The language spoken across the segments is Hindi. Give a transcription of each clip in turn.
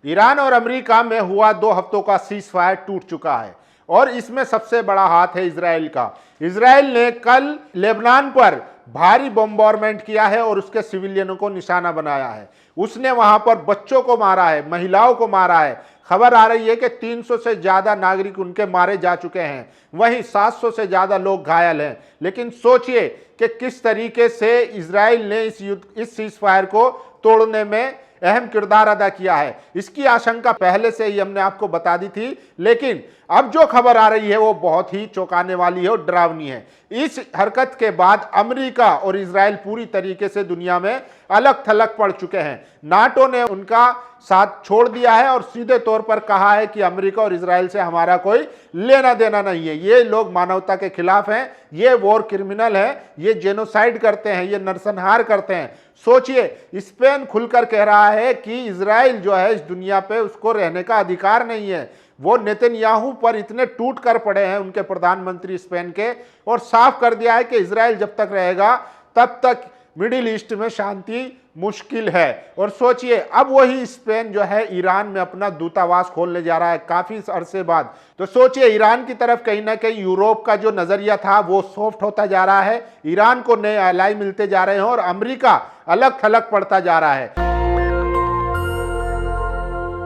ईरान और अमेरिका में हुआ 2 हफ्तों का सीज फायर टूट चुका है और इसमें सबसे बड़ा हाथ है इजराइल का। इजराइल ने कल लेबनान पर भारी बम्बारमेंट किया है और उसके सिविलियनों को निशाना बनाया है। उसने वहां पर बच्चों को मारा है, महिलाओं को मारा है। खबर आ रही है कि 300 से ज्यादा नागरिक उनके मारे जा चुके हैं, वहीं 700 से ज्यादा लोग घायल हैं। लेकिन सोचिए कि किस तरीके से इजराइल ने इस सीज फायर को तोड़ने में अहम किरदार अदा किया है। इसकी आशंका पहले से ही हमने आपको बता दी थी, लेकिन अब जो खबर आ रही है वो बहुत ही चौंकाने वाली है और डरावनी है। इस हरकत के बाद अमेरिका और इजराइल पूरी तरीके से दुनिया में अलग थलग पड़ चुके हैं। नाटो ने उनका साथ छोड़ दिया है और सीधे तौर पर कहा है कि अमेरिका और इजराइल से हमारा कोई लेना देना नहीं है। ये लोग मानवता के खिलाफ हैं, ये वॉर क्रिमिनल है, ये जेनोसाइड करते हैं, ये नरसंहार करते हैं। सोचिए, स्पेन खुलकर कह रहा है कि इजराइल जो है इस दुनिया पे उसको रहने का अधिकार नहीं है। वो नेतन्याहू पर इतने टूट कर पड़े हैं उनके प्रधानमंत्री स्पेन के, और साफ कर दिया है कि इजराइल जब तक रहेगा तब तक मिडिल ईस्ट में शांति मुश्किल है। और सोचिए, अब वही स्पेन जो है ईरान में अपना दूतावास खोलने जा रहा है काफी अरसे बाद। तो सोचिए, ईरान की तरफ कहीं ना कहीं यूरोप का जो नजरिया था वो सॉफ्ट होता जा रहा है, ईरान को नए एलाई मिलते जा रहे हैं और अमेरिका अलग थलग पड़ता जा रहा है।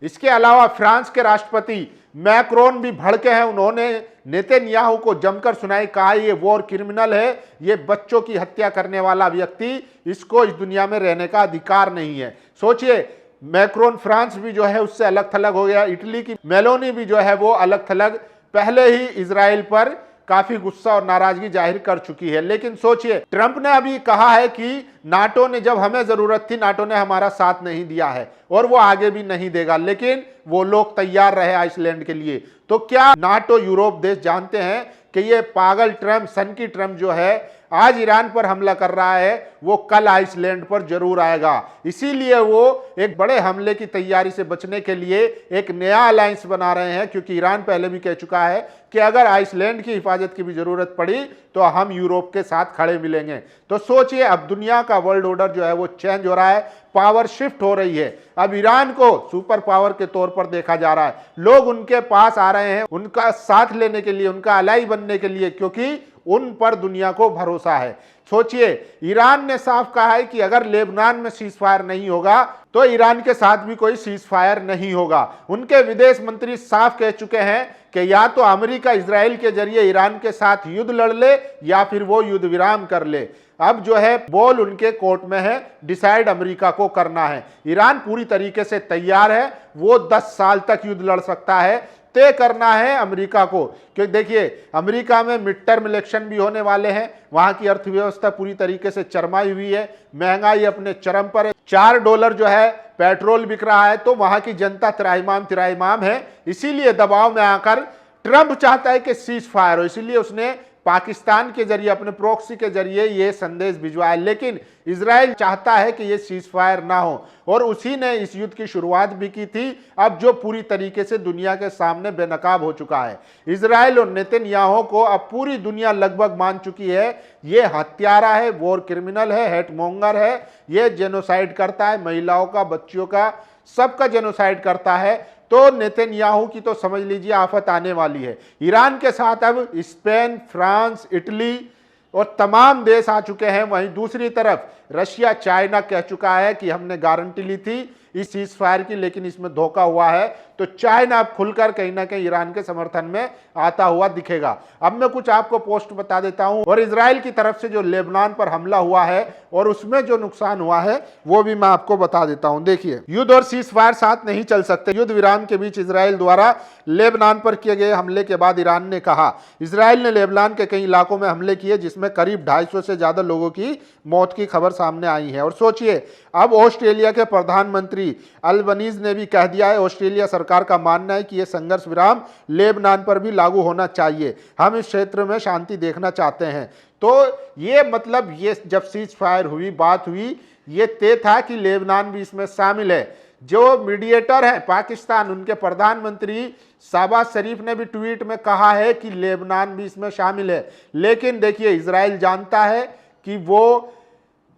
इसके अलावा फ्रांस के राष्ट्रपति मैक्रोन भी भड़के हैं। उन्होंने नेतन्याहू को जमकर सुनाई, कहा ये वॉर क्रिमिनल है, ये बच्चों की हत्या करने वाला व्यक्ति, इसको इस दुनिया में रहने का अधिकार नहीं है। सोचिए, मैक्रोन फ्रांस भी जो है उससे अलग थलग हो गया। इटली की मेलोनी भी जो है वो अलग थलग पहले ही इजराइल पर काफी गुस्सा और नाराजगी जाहिर कर चुकी है। लेकिन सोचिए, ट्रंप ने अभी कहा है कि नाटो ने जब हमें जरूरत थी नाटो ने हमारा साथ नहीं दिया है और वो आगे भी नहीं देगा, लेकिन वो लोग तैयार रहे आइसलैंड के लिए। तो क्या नाटो यूरोप देश जानते हैं कि ये पागल ट्रंप, सनकी ट्रंप जो है आज ईरान पर हमला कर रहा है, वो कल आइसलैंड पर जरूर आएगा। इसीलिए वो एक बड़े हमले की तैयारी से बचने के लिए एक नया अलायंस बना रहे हैं, क्योंकि ईरान पहले भी कह चुका है कि अगर आइसलैंड की हिफाजत की भी जरूरत पड़ी तो हम यूरोप के साथ खड़े मिलेंगे। तो सोचिए, अब दुनिया का वर्ल्ड ऑर्डर जो है वो चेंज हो रहा है, पावर शिफ्ट हो रही है। अब ईरान को सुपर पावर के तौर पर देखा जा रहा है, लोग उनके पास आ रहे हैं उनका साथ लेने के लिए, उनका अलाई बनने के लिए, क्योंकि उन पर दुनिया को भरोसा है। सोचिए, ईरान ने साफ कहा है कि अगर लेबनान में सीज फायर नहीं होगा तो ईरान के साथ भी कोई सीज फायर नहीं होगा। उनके विदेश मंत्री साफ कह चुके हैं कि या तो अमेरिका इजराइल के जरिए ईरान के साथ युद्ध लड़ ले या फिर वो युद्ध विराम कर ले। अब जो है बॉल उनके कोर्ट में है, डिसाइड अमेरिका को करना है। ईरान पूरी तरीके से तैयार है, वो 10 साल तक युद्ध लड़ सकता है, तय करना है अमेरिका को। क्योंकि देखिए, अमेरिका में मिड टर्म इलेक्शन भी होने वाले हैं, वहां की अर्थव्यवस्था पूरी तरीके से चरमाई हुई है, महंगाई अपने चरम पर है, $4 जो है पेट्रोल बिक रहा है, तो वहां की जनता त्राहिमाम है। इसीलिए दबाव में आकर ट्रंप चाहता है कि सीज फायर हो, इसीलिए उसने पाकिस्तान के जरिए, अपने प्रॉक्सी के जरिए ये संदेश भिजवाया। लेकिन इजराइल चाहता है कि ये सीज फायर ना हो, और उसी ने इस युद्ध की शुरुआत भी की थी, अब जो पूरी तरीके से दुनिया के सामने बेनकाब हो चुका है। इजराइल और नेतन्याहू को अब पूरी दुनिया लगभग मान चुकी है ये हत्यारा है, वॉर क्रिमिनल है, हेटमोंगर है, ये जेनोसाइड करता है, महिलाओं का, बच्चियों का, सबका जेनोसाइड करता है। तो नेतन्याहू की तो समझ लीजिए आफत आने वाली है। ईरान के साथ अब स्पेन, फ्रांस, इटली और तमाम देश आ चुके हैं। वहीं दूसरी तरफ रशिया, चाइना कह चुका है कि हमने गारंटी ली थी इस सीज फायर की, लेकिन इसमें धोखा हुआ है। तो चाइना अब खुलकर कहीं ना कहीं ईरान के समर्थन में आता हुआ दिखेगा। अब मैं कुछ आपको पोस्ट बता देता हूं, और इजराइल की तरफ से जो लेबनान पर हमला हुआ है और उसमें जो नुकसान हुआ है वो भी मैं आपको बता देता हूं। देखिए, युद्ध और सीज फायर साथ नहीं चल सकते। युद्ध विराम के बीच इजराइल द्वारा लेबनान पर किए गए हमले के बाद ईरान ने कहा, इजराइल ने लेबनान के कई इलाकों में हमले किए जिसमें करीब 250 से ज्यादा लोगों की मौत की खबर सामने आई है। और सोचिए, अब ऑस्ट्रेलिया के प्रधानमंत्री अल्बनीज ने भी कह दिया है, ऑस्ट्रेलिया सरकार का मानना है कि यह संघर्ष विराम लेबनान पर भी लागू होना चाहिए, हम इस क्षेत्र में शांति देखना चाहते हैं। तो ये मतलब ये जब सीज फायर हुई, बात हुई, ये तय था कि लेबनान भी इसमें शामिल है। जो मीडिएटर है पाकिस्तान, उनके प्रधानमंत्री शहबाज शरीफ ने भी ट्वीट में कहा है कि लेबनान भी इसमें शामिल है। लेकिन देखिए, इजराइल जानता है कि वो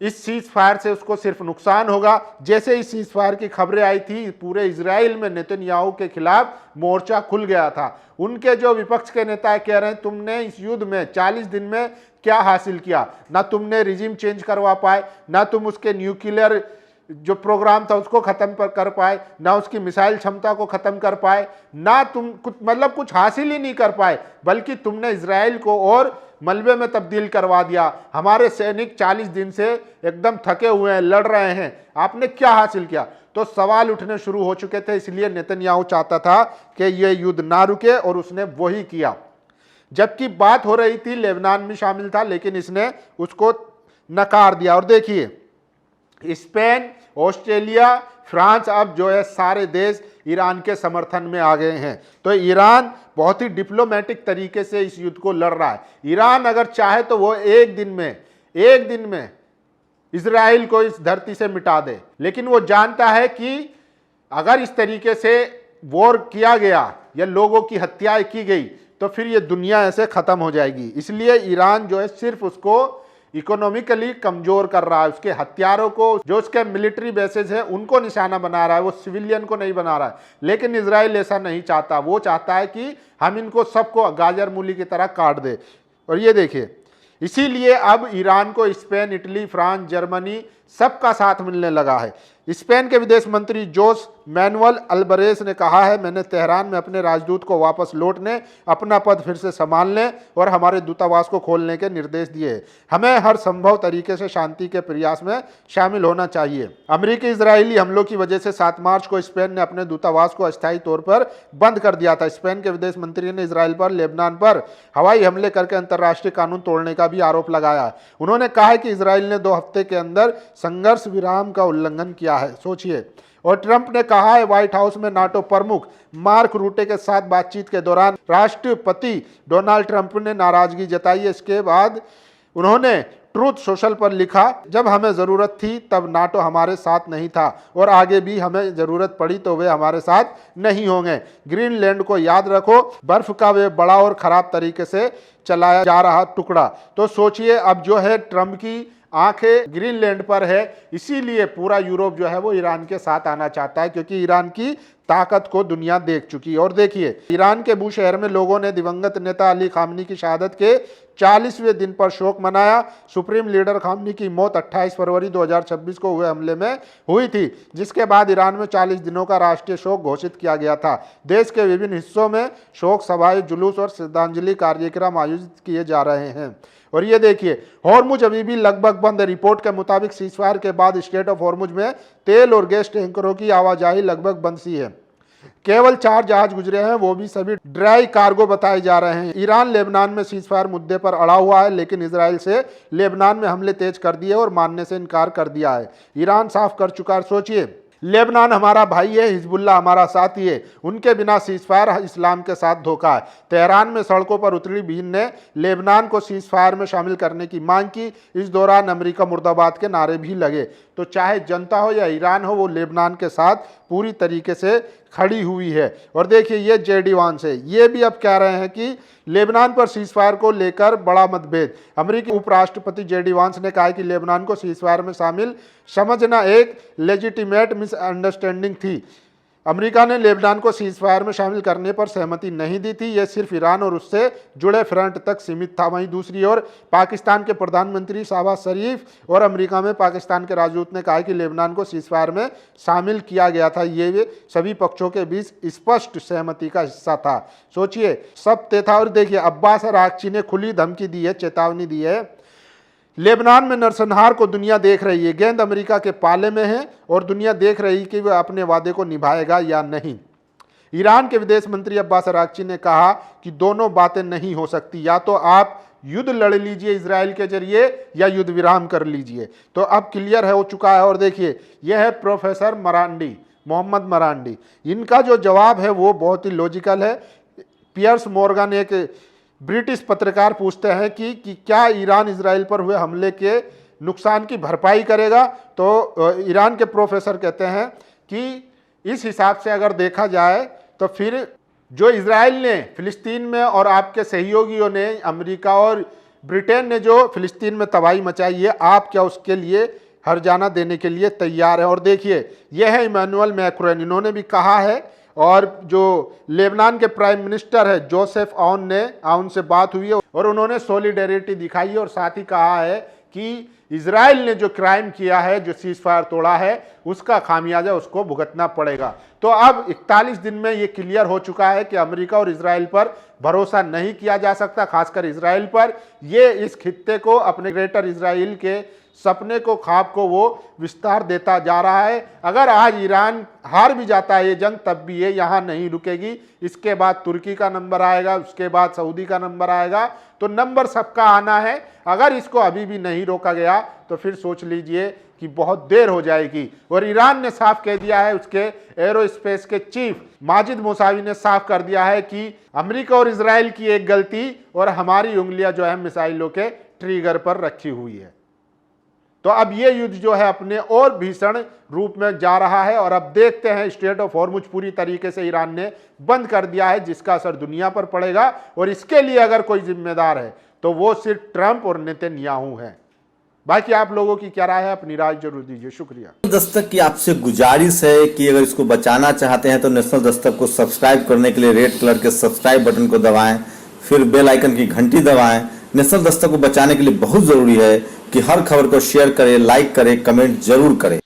इस सीज फायर से उसको सिर्फ नुकसान होगा। जैसे इस सीज फायर की खबरें आई थी, पूरे इजराइल में नेतन्याहू के खिलाफ मोर्चा खुल गया था। उनके जो विपक्ष के नेता कह रहे हैं तुमने इस युद्ध में 40 दिन में क्या हासिल किया, ना तुमने रिजिम चेंज करवा पाए, ना तुम उसके न्यूक्लियर जो प्रोग्राम था उसको खत्म कर पाए, ना उसकी मिसाइल क्षमता को खत्म कर पाए, ना तुम कुछ हासिल ही नहीं कर पाए, बल्कि तुमने इजराइल को और मलबे में तब्दील करवा दिया। हमारे सैनिक 40 दिन से एकदम थके हुए हैं, लड़ रहे हैं, आपने क्या हासिल किया। तो सवाल उठने शुरू हो चुके थे। इसलिए नेतन्याहू चाहता था कि यह युद्ध ना रुके और उसने वही किया। जबकि बात हो रही थी, लेबनान भी शामिल था, लेकिन इसने उसको नकार दिया। और देखिए, स्पेन, ऑस्ट्रेलिया, फ्रांस, अब जो है सारे देश ईरान के समर्थन में आ गए हैं। तो ईरान बहुत ही डिप्लोमेटिक तरीके से इस युद्ध को लड़ रहा है। ईरान अगर चाहे तो वो एक दिन में इजराइल को इस धरती से मिटा दे, लेकिन वो जानता है कि अगर इस तरीके से वॉर किया गया या लोगों की हत्याएं की गई तो फिर ये दुनिया ऐसे खत्म हो जाएगी। इसलिए ईरान जो है सिर्फ उसको इकोनॉमिकली कमजोर कर रहा है, उसके हथियारों को, जो उसके मिलिट्री बेसेस है उनको निशाना बना रहा है, वो सिविलियन को नहीं बना रहा है। लेकिन इजराइल ऐसा नहीं चाहता, वो चाहता है कि हम इनको सबको गाजर मूली की तरह काट दे। और ये देखिए, इसीलिए अब ईरान को स्पेन, इटली, फ्रांस, जर्मनी सबका साथ मिलने लगा है। स्पेन के विदेश मंत्री जोस मैनुअल अल्बरेस ने कहा है, मैंने तेहरान में अपने राजदूत को वापस लौटने, अपना पद फिर से संभालने और हमारे दूतावास को खोलने के निर्देश दिए। हमें हर संभव तरीके से शांति के प्रयास में शामिल होना चाहिए। अमेरिकी इजरायली हमलों की वजह से 7 मार्च को स्पेन ने अपने दूतावास को अस्थायी तौर पर बंद कर दिया था। स्पेन के विदेश मंत्री ने इजराइल पर, लेबनान पर हवाई हमले करके अंतर्राष्ट्रीय कानून तोड़ने का भी आरोप लगाया। उन्होंने कहा है कि इजराइल ने 2 हफ्ते के अंदर संघर्ष विराम का उल्लंघन किया है। सोचिए। और ट्रंप ने कहा है, व्हाइट हाउस में नाटो प्रमुख मार्क रूटे के साथ बातचीत के दौरान राष्ट्रपति डोनाल्ड ट्रंप ने नाराजगी जताई। इसके बाद उन्होंने ट्रूथ सोशल पर लिखा, जब हमें जरूरत थी तब नाटो हमारे साथ नहीं था और आगे भी हमें जरूरत पड़ी तो वे हमारे साथ नहीं होंगे। ग्रीनलैंड को याद रखो, बर्फ का वे बड़ा और खराब तरीके से चलाया जा रहा टुकड़ा। तो सोचिए, अब जो है ट्रंप की आंखें ग्रीनलैंड पर है, इसीलिए पूरा यूरोप जो है वो ईरान के साथ आना चाहता है, क्योंकि ईरान की ताकत को दुनिया देख चुकी है। और देखिए, ईरान के बू शहर में लोगों ने दिवंगत नेता अली खामनी की शहादत के 40वें दिन पर शोक मनाया। सुप्रीम लीडर खामनी की मौत 28 फरवरी 2026 को हुए हमले में हुई थी, जिसके बाद ईरान में 40 दिनों का राष्ट्रीय शोक घोषित किया गया था। देश के विभिन्न हिस्सों में शोक सभाएं, जुलूस और श्रद्धांजलि कार्यक्रम आयोजित किए जा रहे हैं। और ये देखिए, हॉर्मुज अभी भी लगभग बंद है। रिपोर्ट के मुताबिक सीजफायर के बाद स्ट्रेट ऑफ हॉर्मुज में तेल और गैस टैंकरों की आवाजाही लगभग बंद सी है। केवल 4 जहाज गुजरे हैं, वो भी सभी ड्राई कार्गो बताए जा रहे हैं। ईरान लेबनान में सीजफायर मुद्दे पर अड़ा हुआ है, लेकिन इजराइल से लेबनान में हमले तेज कर दिए और मानने से इनकार कर दिया है। ईरान साफ कर चुका है। सोचिए, लेबनान हमारा भाई है, हिजबुल्लाह हमारा साथी है, उनके बिना सीजफायर इस्लाम के साथ धोखा है। तेहरान में सड़कों पर उतरी भीड़ ने लेबनान को सीजफायर में शामिल करने की मांग की। इस दौरान अमेरिका मुर्दाबाद के नारे भी लगे। तो चाहे जनता हो या ईरान हो, वो लेबनान के साथ पूरी तरीके से खड़ी हुई है। और देखिए, ये जेडी वांस है, ये भी अब कह रहे हैं कि लेबनान पर सीजफायर को लेकर बड़ा मतभेद। अमेरिकी उपराष्ट्रपति जेडी वांस ने कहा कि लेबनान को सीजफायर में शामिल समझना एक लेजिटिमेट मिसअंडरस्टैंडिंग थी। अमेरिका ने लेबनान को सीजफायर में शामिल करने पर सहमति नहीं दी थी। यह सिर्फ ईरान और उससे जुड़े फ्रंट तक सीमित था। वहीं दूसरी ओर पाकिस्तान के प्रधानमंत्री शहबाज शरीफ और अमेरिका में पाकिस्तान के राजदूत ने कहा कि लेबनान को सीजफायर में शामिल किया गया था। ये सभी पक्षों के बीच स्पष्ट सहमति का हिस्सा था। सोचिए, सब तय था। और देखिए, अब्बास अरागची ने खुली धमकी दी है, चेतावनी दी है। लेबनान में नरसंहार को दुनिया देख रही है। गेंद अमेरिका के पाले में है और दुनिया देख रही है कि वह अपने वादे को निभाएगा या नहीं। ईरान के विदेश मंत्री अब्बास अरागची ने कहा कि दोनों बातें नहीं हो सकती, या तो आप युद्ध लड़ लीजिए इजराइल के जरिए या युद्ध विराम कर लीजिए। तो अब क्लियर हो चुका है। और देखिए, यह है प्रोफेसर मरांडी, मोहम्मद मरांडी। इनका जो जवाब है वो बहुत ही लॉजिकल है। पियर्स मॉर्गन, एक ब्रिटिश पत्रकार, पूछते हैं कि क्या ईरान इजराइल पर हुए हमले के नुकसान की भरपाई करेगा। तो ईरान के प्रोफेसर कहते हैं कि इस हिसाब से अगर देखा जाए तो फिर जो इजराइल ने फिलिस्तीन में और आपके सहयोगियों ने, अमेरिका और ब्रिटेन ने जो फिलिस्तीन में तबाही मचाई है, आप क्या उसके लिए हर्जाना देने के लिए तैयार है? और देखिए, यह है इमैनुअल मैक्रोन, इन्होंने भी कहा है। और जो लेबनान के प्राइम मिनिस्टर है जोसेफ आउन से बात हुई है और उन्होंने सॉलिडेरिटी दिखाई है और साथ ही कहा है कि इजराइल ने जो क्राइम किया है, जो सीज फायर तोड़ा है, उसका खामियाजा उसको भुगतना पड़ेगा। तो अब 41 दिन में ये क्लियर हो चुका है कि अमेरिका और इजराइल पर भरोसा नहीं किया जा सकता, खासकर इजराइल पर। ये इस खित्ते को, अपने ग्रेटर इजराइल के सपने को, ख्वाब को वो विस्तार देता जा रहा है। अगर आज ईरान हार भी जाता है ये जंग, तब भी ये यहाँ नहीं रुकेगी। इसके बाद तुर्की का नंबर आएगा, उसके बाद सऊदी का नंबर आएगा, तो नंबर सबका आना है। अगर इसको अभी भी नहीं रोका गया तो फिर सोच लीजिए कि बहुत देर हो जाएगी। और ईरान ने साफ कह दिया है, उसके एरोस्पेस के चीफ माजिद मुसावी ने साफ कर दिया है कि अमेरिका और इजराइल की एक गलती और हमारी उंगलियां जो है मिसाइलों के ट्रिगर पर रखी हुई है। तो अब ये युद्ध जो है अपने और भीषण रूप में जा रहा है। और अब देखते हैं, स्ट्रेट ऑफ हॉर्मुज पूरी तरीके से ईरान ने बंद कर दिया है, जिसका असर दुनिया पर पड़ेगा। और इसके लिए अगर कोई जिम्मेदार है तो वो सिर्फ ट्रंप और नेतन्याहू है। बाकी आप लोगों की क्या राय है, अपनी राय जरूर दीजिए। शुक्रिया। दस्तक की आपसे गुजारिश है कि अगर इसको बचाना चाहते हैं तो नेशनल दस्तक को सब्सक्राइब करने के लिए रेड कलर के सब्सक्राइब बटन को दबाएं, फिर बेल आइकन की घंटी दबाएं। नेशनल दस्तक को बचाने के लिए बहुत जरूरी है कि हर खबर को शेयर करें, लाइक करें, कमेंट जरूर करें।